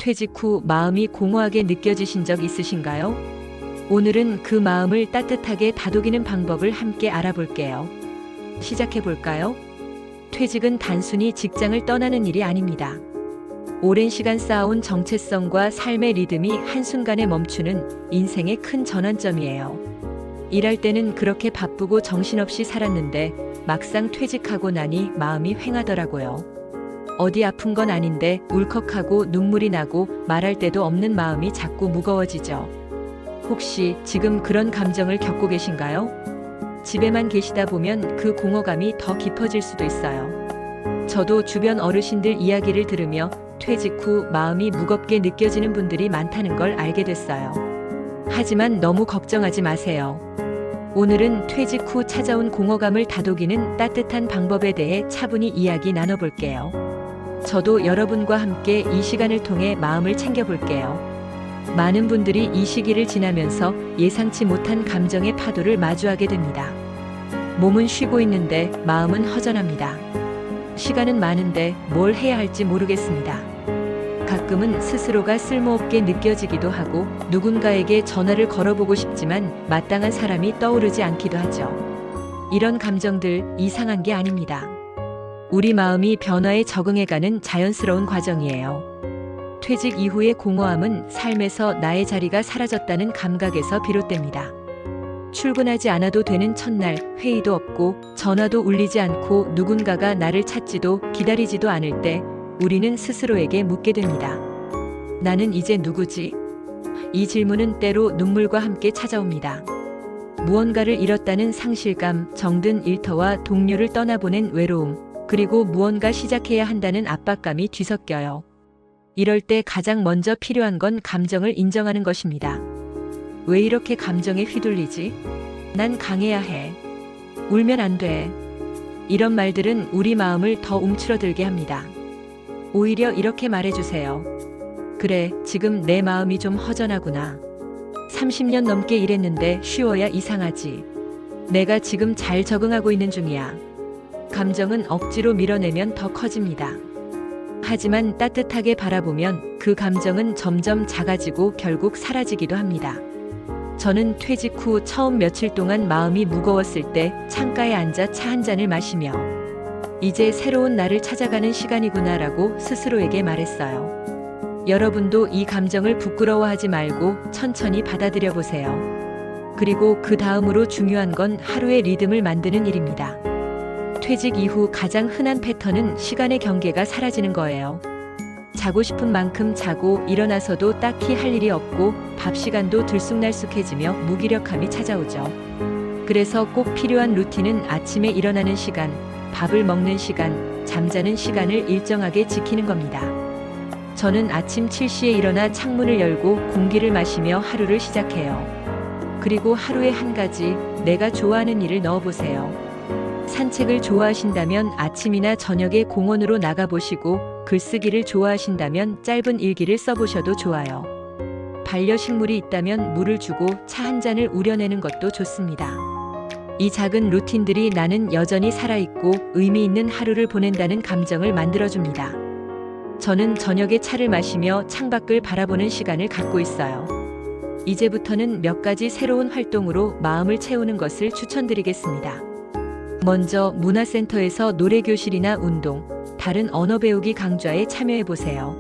퇴직 후 마음이 공허하게 느껴지신 적 있으신가요? 오늘은 그 마음을 따뜻하게 다독이는 방법을 함께 알아볼게요. 시작해볼까요? 퇴직은 단순히 직장을 떠나는 일이 아닙니다. 오랜 시간 쌓아온 정체성과 삶의 리듬이 한순간에 멈추는 인생의 큰 전환점이에요. 일할 때는 그렇게 바쁘고 정신없이 살았는데 막상 퇴직하고 나니 마음이 휑하더라고요. 어디 아픈 건 아닌데 울컥하고 눈물이 나고 말할 데도 없는 마음이 자꾸 무거워지죠. 혹시 지금 그런 감정을 겪고 계신가요? 집에만 계시다 보면 그 공허감이 더 깊어질 수도 있어요. 저도 주변 어르신들 이야기를 들으며 퇴직 후 마음이 무겁게 느껴지는 분들이 많다는 걸 알게 됐어요. 하지만 너무 걱정하지 마세요. 오늘은 퇴직 후 찾아온 공허감을 다독이는 따뜻한 방법에 대해 차분히 이야기 나눠볼게요. 저도 여러분과 함께 이 시간을 통해 마음을 챙겨볼게요. 많은 분들이 이 시기를 지나면서 예상치 못한 감정의 파도를 마주하게 됩니다. 몸은 쉬고 있는데 마음은 허전합니다. 시간은 많은데 뭘 해야 할지 모르겠습니다. 가끔은 스스로가 쓸모없게 느껴지기도 하고 누군가에게 전화를 걸어보고 싶지만 마땅한 사람이 떠오르지 않기도 하죠. 이런 감정들 이상한 게 아닙니다. 우리 마음이 변화에 적응해가는 자연스러운 과정이에요. 퇴직 이후의 공허함은 삶에서 나의 자리가 사라졌다는 감각에서 비롯됩니다. 출근하지 않아도 되는 첫날, 회의도 없고 전화도 울리지 않고 누군가가 나를 찾지도 기다리지도 않을 때 우리는 스스로에게 묻게 됩니다. 나는 이제 누구지? 이 질문은 때로 눈물과 함께 찾아옵니다. 무언가를 잃었다는 상실감, 정든 일터와 동료를 떠나보낸 외로움, 그리고 무언가 시작해야 한다는 압박감이 뒤섞여요. 이럴 때 가장 먼저 필요한 건 감정을 인정하는 것입니다. 왜 이렇게 감정에 휘둘리지? 난 강해야 해. 울면 안 돼. 이런 말들은 우리 마음을 더 움츠러들게 합니다. 오히려 이렇게 말해주세요. 그래, 지금 내 마음이 좀 허전하구나. 30년 넘게 일했는데 쉬워야 이상하지. 내가 지금 잘 적응하고 있는 중이야. 감정은 억지로 밀어내면 더 커집니다. 하지만 따뜻하게 바라보면 그 감정은 점점 작아지고 결국 사라지기도 합니다. 저는 퇴직 후 처음 며칠 동안 마음이 무거웠을 때 창가에 앉아 차 한 잔을 마시며 이제 새로운 나를 찾아가는 시간이구나라고 스스로에게 말했어요. 여러분도 이 감정을 부끄러워하지 말고 천천히 받아들여 보세요. 그리고 그 다음으로 중요한 건 하루의 리듬을 만드는 일입니다. 퇴직 이후 가장 흔한 패턴은 시간의 경계가 사라지는 거예요. 자고 싶은 만큼 자고 일어나서도 딱히 할 일이 없고 밥 시간도 들쑥날쑥해지며 무기력함이 찾아오죠. 그래서 꼭 필요한 루틴은 아침에 일어나는 시간, 밥을 먹는 시간, 잠자는 시간을 일정하게 지키는 겁니다. 저는 아침 7시에 일어나 창문을 열고 공기를 마시며 하루를 시작해요. 그리고 하루에 한 가지 내가 좋아하는 일을 넣어보세요. 산책을 좋아하신다면 아침이나 저녁에 공원으로 나가보시고 글쓰기를 좋아하신다면 짧은 일기를 써보셔도 좋아요. 반려식물이 있다면 물을 주고 차 한 잔을 우려내는 것도 좋습니다. 이 작은 루틴들이 나는 여전히 살아있고 의미 있는 하루를 보낸다는 감정을 만들어줍니다. 저는 저녁에 차를 마시며 창밖을 바라보는 시간을 갖고 있어요. 이제부터는 몇 가지 새로운 활동으로 마음을 채우는 것을 추천드리겠습니다. 먼저 문화센터에서 노래교실이나 운동, 다른 언어 배우기 강좌에 참여해보세요.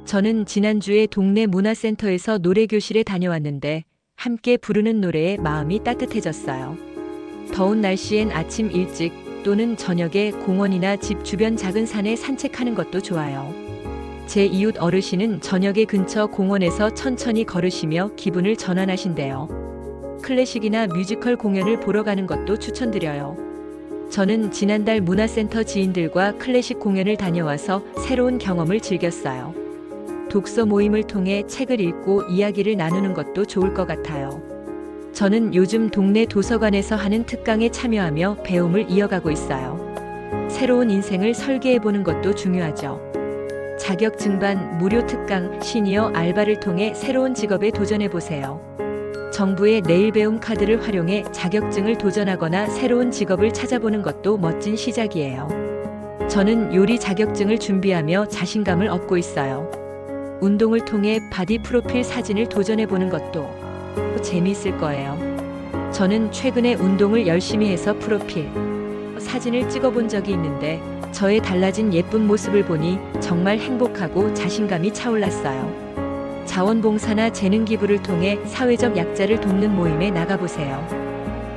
저는 지난주에 동네 문화센터에서 노래교실에 다녀왔는데 함께 부르는 노래에 마음이 따뜻해졌어요. 더운 날씨엔 아침 일찍 또는 저녁에 공원이나 집 주변 작은 산에 산책하는 것도 좋아요. 제 이웃 어르신은 저녁에 근처 공원에서 천천히 걸으시며 기분을 전환하신대요. 클래식이나 뮤지컬 공연을 보러 가는 것도 추천드려요. 저는 지난달 문화센터 지인들과 클래식 공연을 다녀와서 새로운 경험을 즐겼어요. 독서 모임을 통해 책을 읽고 이야기를 나누는 것도 좋을 것 같아요. 저는 요즘 동네 도서관에서 하는 특강에 참여하며 배움을 이어가고 있어요. 새로운 인생을 설계해보는 것도 중요하죠. 자격증반, 무료 특강, 시니어 알바를 통해 새로운 직업에 도전해보세요. 정부의 내일 배움 카드를 활용해 자격증을 도전하거나 새로운 직업을 찾아보는 것도 멋진 시작이에요. 저는 요리 자격증을 준비하며 자신감을 얻고 있어요. 운동을 통해 바디 프로필 사진을 도전해보는 것도 재미있을 거예요. 저는 최근에 운동을 열심히 해서 프로필 사진을 찍어본 적이 있는데 저의 달라진 예쁜 모습을 보니 정말 행복하고 자신감이 차올랐어요. 자원봉사나 재능 기부를 통해 사회적 약자를 돕는 모임에 나가보세요.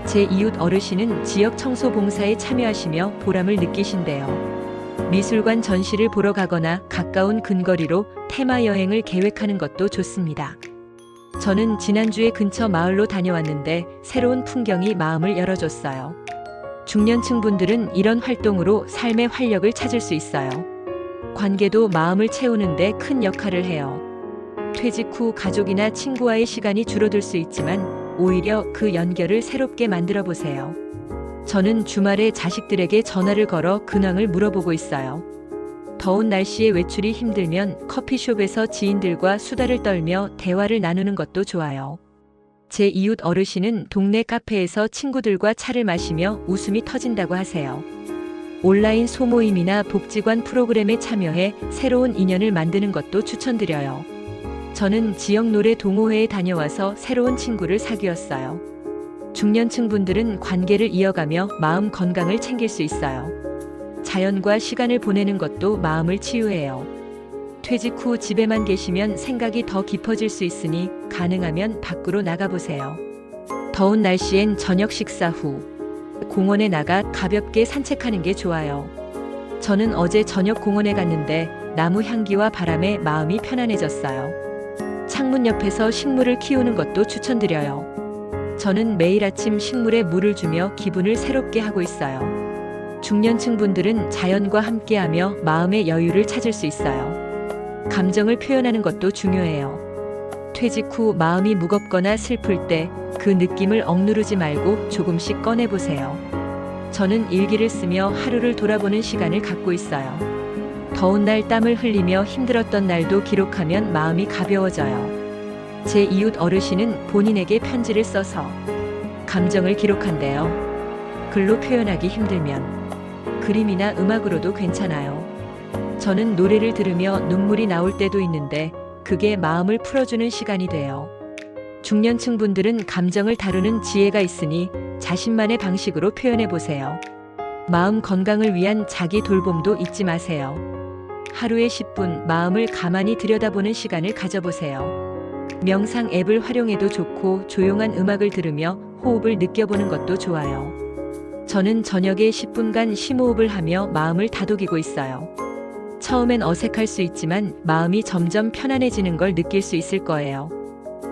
제 이웃 어르신은 지역 청소 봉사에 참여하시며 보람을 느끼신대요. 미술관 전시를 보러 가거나 가까운 근거리로 테마 여행을 계획하는 것도 좋습니다. 저는 지난주에 근처 마을로 다녀왔는데 새로운 풍경이 마음을 열어줬어요. 중년층 분들은 이런 활동으로 삶의 활력을 찾을 수 있어요. 관계도 마음을 채우는데 큰 역할을 해요. 퇴직 후 가족이나 친구와의 시간이 줄어들 수 있지만 오히려 그 연결을 새롭게 만들어 보세요. 저는 주말에 자식들에게 전화를 걸어 근황을 물어보고 있어요. 더운 날씨에 외출이 힘들면 커피숍에서 지인들과 수다를 떨며 대화를 나누는 것도 좋아요. 제 이웃 어르신은 동네 카페에서 친구들과 차를 마시며 웃음이 터진다고 하세요. 온라인 소모임이나 복지관 프로그램에 참여해 새로운 인연을 만드는 것도 추천드려요. 저는 지역 노래 동호회에 다녀와서 새로운 친구를 사귀었어요. 중년층 분들은 관계를 이어가며 마음 건강을 챙길 수 있어요. 자연과 시간을 보내는 것도 마음을 치유해요. 퇴직 후 집에만 계시면 생각이 더 깊어질 수 있으니 가능하면 밖으로 나가보세요. 더운 날씨엔 저녁 식사 후 공원에 나가 가볍게 산책하는 게 좋아요. 저는 어제 저녁 공원에 갔는데 나무 향기와 바람에 마음이 편안해졌어요. 창문 옆에서 식물을 키우는 것도 추천드려요. 저는 매일 아침 식물에 물을 주며 기분을 새롭게 하고 있어요. 중년층 분들은 자연과 함께하며 마음의 여유를 찾을 수 있어요. 감정을 표현하는 것도 중요해요. 퇴직 후 마음이 무겁거나 슬플 때 그 느낌을 억누르지 말고 조금씩 꺼내보세요. 저는 일기를 쓰며 하루를 돌아보는 시간을 갖고 있어요. 더운 날 땀을 흘리며 힘들었던 날도 기록하면 마음이 가벼워져요. 제 이웃 어르신은 본인에게 편지를 써서 감정을 기록한대요. 글로 표현하기 힘들면 그림이나 음악으로도 괜찮아요. 저는 노래를 들으며 눈물이 나올 때도 있는데 그게 마음을 풀어주는 시간이 돼요. 중년층 분들은 감정을 다루는 지혜가 있으니 자신만의 방식으로 표현해보세요. 마음 건강을 위한 자기 돌봄도 잊지 마세요. 하루에 10분 마음을 가만히 들여다보는 시간을 가져보세요. 명상 앱을 활용해도 좋고 조용한 음악을 들으며 호흡을 느껴보는 것도 좋아요. 저는 저녁에 10분간 심호흡을 하며 마음을 다독이고 있어요. 처음엔 어색할 수 있지만 마음이 점점 편안해지는 걸 느낄 수 있을 거예요.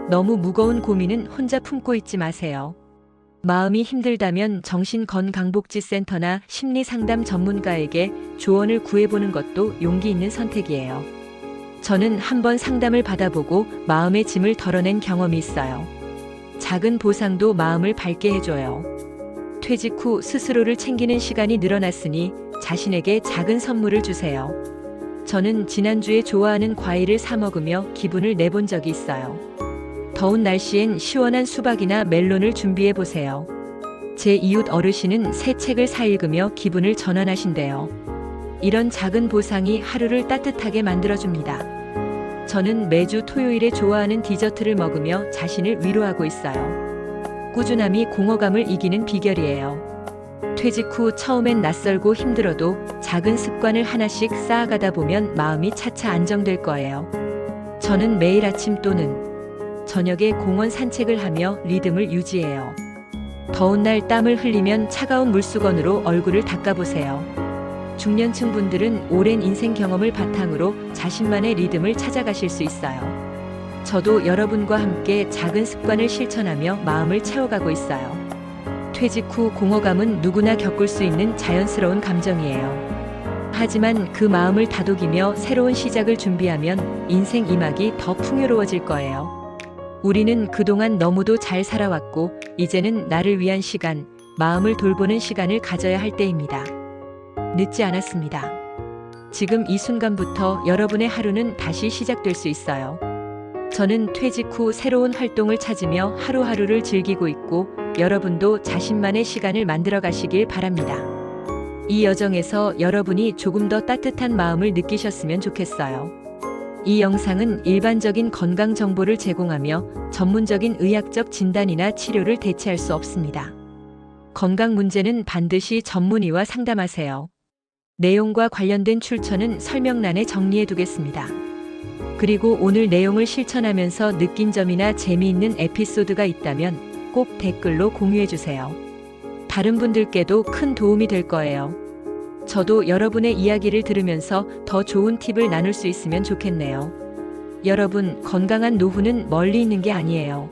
너무 무거운 고민은 혼자 품고 있지 마세요. 마음이 힘들다면 정신건강복지센터나 심리상담 전문가에게 조언을 구해보는 것도 용기 있는 선택이에요. 저는 한번 상담을 받아보고 마음의 짐을 덜어낸 경험이 있어요. 작은 보상도 마음을 밝게 해줘요. 퇴직 후 스스로를 챙기는 시간이 늘어났으니 자신에게 작은 선물을 주세요. 저는 지난주에 좋아하는 과일을 사 먹으며 기분을 내본 적이 있어요. 더운 날씨엔 시원한 수박이나 멜론을 준비해 보세요. 제 이웃 어르신은 새 책을 사 읽으며 기분을 전환하신대요. 이런 작은 보상이 하루를 따뜻하게 만들어줍니다. 저는 매주 토요일에 좋아하는 디저트를 먹으며 자신을 위로하고 있어요. 꾸준함이 공허감을 이기는 비결이에요. 퇴직 후 처음엔 낯설고 힘들어도 작은 습관을 하나씩 쌓아가다 보면 마음이 차차 안정될 거예요. 저는 매일 아침 또는 저녁에 공원 산책을 하며 리듬을 유지해요. 더운 날 땀을 흘리면 차가운 물수건으로 얼굴을 닦아보세요. 중년층 분들은 오랜 인생 경험을 바탕으로 자신만의 리듬을 찾아가실 수 있어요. 저도 여러분과 함께 작은 습관을 실천하며 마음을 채워가고 있어요. 퇴직 후 공허감은 누구나 겪을 수 있는 자연스러운 감정이에요. 하지만 그 마음을 다독이며 새로운 시작을 준비하면 인생 2막이 더 풍요로워질 거예요. 우리는 그동안 너무도 잘 살아왔고 이제는 나를 위한 시간, 마음을 돌보는 시간을 가져야 할 때입니다. 늦지 않았습니다. 지금 이 순간부터 여러분의 하루는 다시 시작될 수 있어요. 저는 퇴직 후 새로운 활동을 찾으며 하루하루를 즐기고 있고 여러분도 자신만의 시간을 만들어 가시길 바랍니다. 이 여정에서 여러분이 조금 더 따뜻한 마음을 느끼셨으면 좋겠어요. 이 영상은 일반적인 건강 정보를 제공하며 전문적인 의학적 진단이나 치료를 대체할 수 없습니다. 건강 문제는 반드시 전문의와 상담하세요. 내용과 관련된 출처는 설명란에 정리해 두겠습니다. 그리고 오늘 내용을 실천하면서 느낀 점이나 재미있는 에피소드가 있다면 꼭 댓글로 공유해 주세요. 다른 분들께도 큰 도움이 될 거예요. 저도 여러분의 이야기를 들으면서 더 좋은 팁을 나눌 수 있으면 좋겠네요. 여러분, 건강한 노후는 멀리 있는 게 아니에요.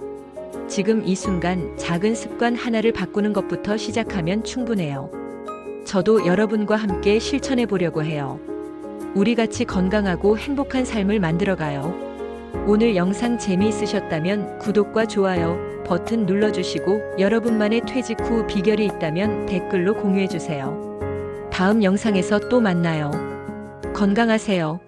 지금 이 순간 작은 습관 하나를 바꾸는 것부터 시작하면 충분해요. 저도 여러분과 함께 실천해 보려고 해요. 우리 같이 건강하고 행복한 삶을 만들어가요. 오늘 영상 재미있으셨다면 구독과 좋아요 버튼 눌러주시고 여러분만의 퇴직 후 비결이 있다면 댓글로 공유해주세요. 다음 영상에서 또 만나요. 건강하세요.